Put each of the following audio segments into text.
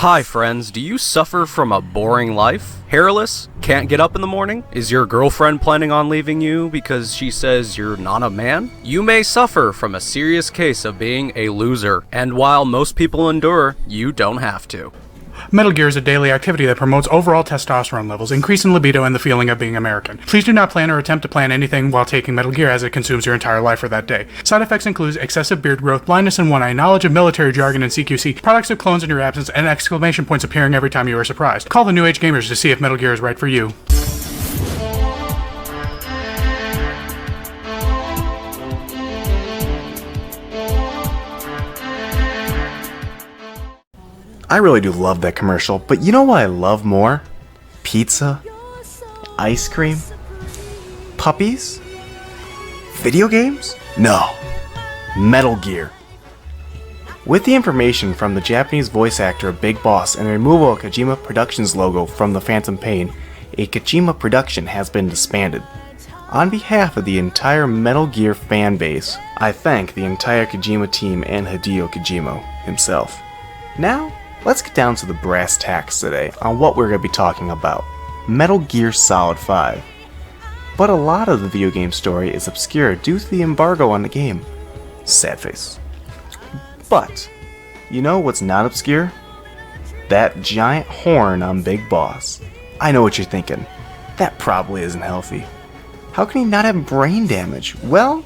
Hi friends, do you suffer from a boring life? Hairless? Can't get up in the morning? Is your girlfriend planning on leaving you because she says you're not a man? You may suffer from a serious case of being a loser, and while most people endure, you don't have to. Metal Gear is a daily activity that promotes overall testosterone levels, increasing libido, and the feeling of being American. Please do not plan or attempt to plan anything while taking Metal Gear, as it consumes your entire life for that day. Side effects include excessive beard growth, blindness in one eye, knowledge of military jargon and CQC, products of clones in your absence, and exclamation points appearing every time you are surprised. Call the new Age Gamers to see if Metal Gear is right for you. I really do love that commercial, but you know what I love more? Pizza? Ice cream? Puppies? Video games? No. Metal Gear. With the information from the Japanese voice actor of Big Boss and the removal of Kojima Productions logo from the Phantom Pain, a Kojima production has been disbanded. On behalf of the entire Metal Gear fan base, I thank the entire Kojima team and Hideo Kojima himself. Now, let's get down to the brass tacks today on what we're going to be talking about. Metal Gear Solid 5. But a lot of the video game story is obscure due to the embargo on the game. Sad face. But, you know what's not obscure? That giant horn on Big Boss. I know what you're thinking. That probably isn't healthy. How can he not have brain damage? Well,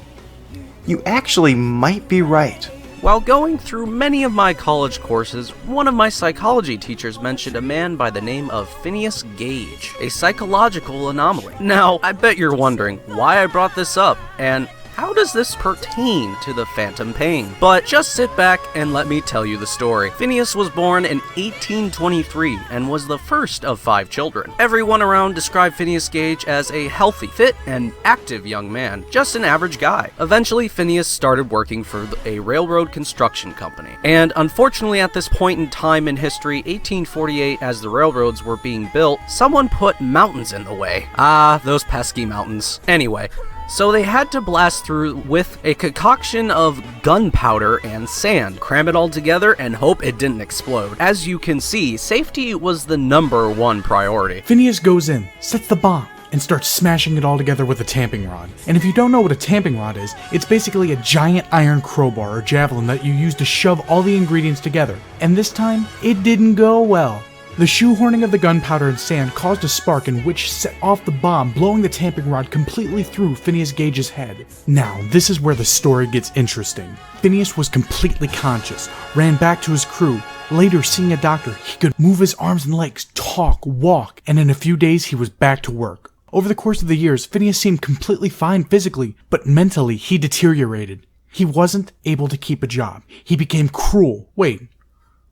you actually might be right. While going through many of my college courses, one of my psychology teachers mentioned a man by the name of Phineas Gage, a psychological anomaly. Now, I bet you're wondering why I brought this up, and how does this pertain to the Phantom Pain? But just sit back and let me tell you the story. Phineas was born in 1823 and was the first of 5 children. Everyone around described Phineas Gage as a healthy, fit, and active young man, just an average guy. Eventually, Phineas started working for a railroad construction company. And unfortunately, at this point in time in history, 1848, as the railroads were being built, someone put mountains in the way. Ah, those pesky mountains. Anyway, so they had to blast through with a concoction of gunpowder and sand, cram it all together, and hope it didn't explode. As you can see, safety was the #1 priority. Phineas goes in, sets the bomb, and starts smashing it all together with a tamping rod. And if you don't know what a tamping rod is, it's basically a giant iron crowbar or javelin that you use to shove all the ingredients together. And this time, it didn't go well. The shoehorning of the gunpowder and sand caused a spark in which set off the bomb, blowing the tamping rod completely through Phineas Gage's head. Now, this is where the story gets interesting. Phineas was completely conscious, ran back to his crew. Later, seeing a doctor, he could move his arms and legs, talk, walk, and in a few days he was back to work. Over the course of the years, Phineas seemed completely fine physically, but mentally he deteriorated. He wasn't able to keep a job. He became cruel. Wait,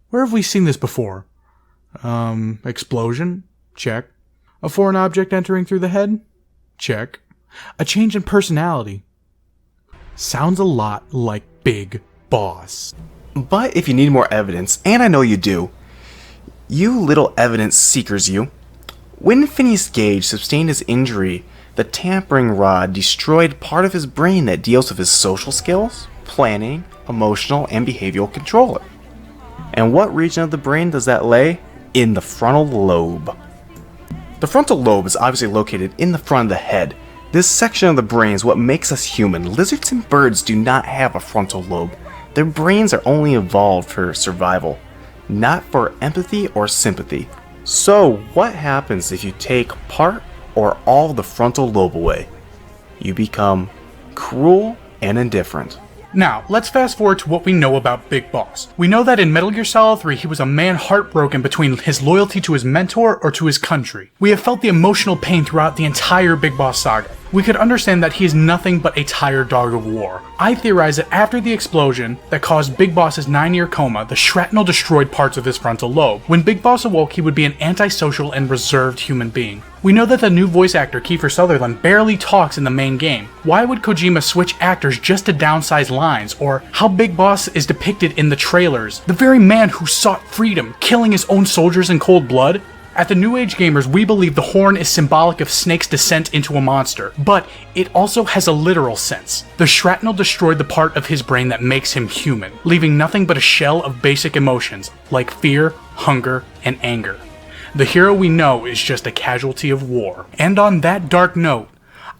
where have we seen this before? Explosion? Check. A foreign object entering through the head? Check. A change in personality? Sounds a lot like Big Boss. But if you need more evidence, and I know you do, you little evidence seekers you, when Phineas Gage sustained his injury, the tampering rod destroyed part of his brain that deals with his social skills, planning, emotional, and behavioral control. And what region of the brain does that lay? In the frontal lobe. The frontal lobe is obviously located in the front of the head. This section of the brain is what makes us human. Lizards and birds do not have a frontal lobe. Their brains are only evolved for survival, not for empathy or sympathy. So what happens if you take part or all the frontal lobe away? You become cruel and indifferent. Now, let's fast forward to what we know about Big Boss. We know that in Metal Gear Solid 3, he was a man heartbroken between his loyalty to his mentor or to his country. We have felt the emotional pain throughout the entire Big Boss saga. We could understand that he is nothing but a tired dog of war. I theorize that after the explosion that caused Big Boss's 9-year coma, the shrapnel destroyed parts of his frontal lobe. When Big Boss awoke, he would be an antisocial and reserved human being. We know that the new voice actor Kiefer Sutherland barely talks in the main game. Why would Kojima switch actors just to downsize lines, or how Big Boss is depicted in the trailers? The very man who sought freedom, killing his own soldiers in cold blood? At the New Age Gamers, we believe the horn is symbolic of Snake's descent into a monster, but it also has a literal sense. The shrapnel destroyed the part of his brain that makes him human, leaving nothing but a shell of basic emotions, like fear, hunger, and anger. The hero we know is just a casualty of war. And on that dark note,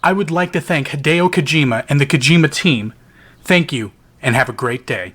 I would like to thank Hideo Kojima and the Kojima team. Thank you, and have a great day.